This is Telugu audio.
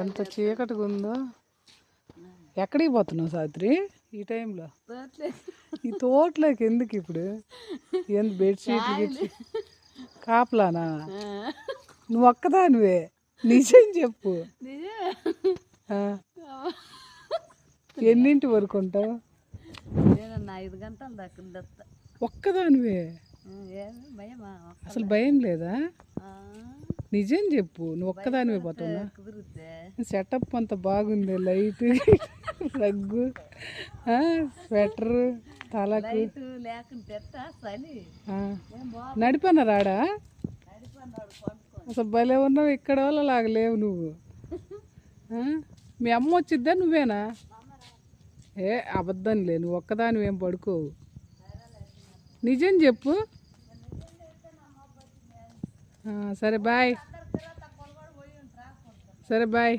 ఎంత చీకటిగా ఉందో. ఎక్కడికి పోతున్నావు సావిత్రి ఈ టైంలో? ఈ తోటలోకి ఎందుకు ఇప్పుడు? ఏంది బెడ్షీట్లు కాపలానా? నువ్వు ఒక్కదానివే, నిజం చెప్పు. ఎన్నింటి వరకు ఉంటావు? 5 గంటల దాకా ఒక్కదానివే? అసలు భయం లేదా? నిజం చెప్పు, నువ్వు ఒక్కదానివే పోతున్నా? సెటప్ అంత బాగుంది, లైట్, రగ్గు, స్వెటర్, తలకు నడిపన్న రాడా? అసలు భలే ఉన్నావు, ఇక్కడ వాళ్ళ లాగా లేవు నువ్వు. మీ అమ్మ వచ్చిద్దా, నువ్వేనా? ఏ అబద్ధం లే, నువ్వు ఒక్కదాని ఏం పడుకోవు. నిజం చెప్పు. సరే బాయ్. సరే బాయ్.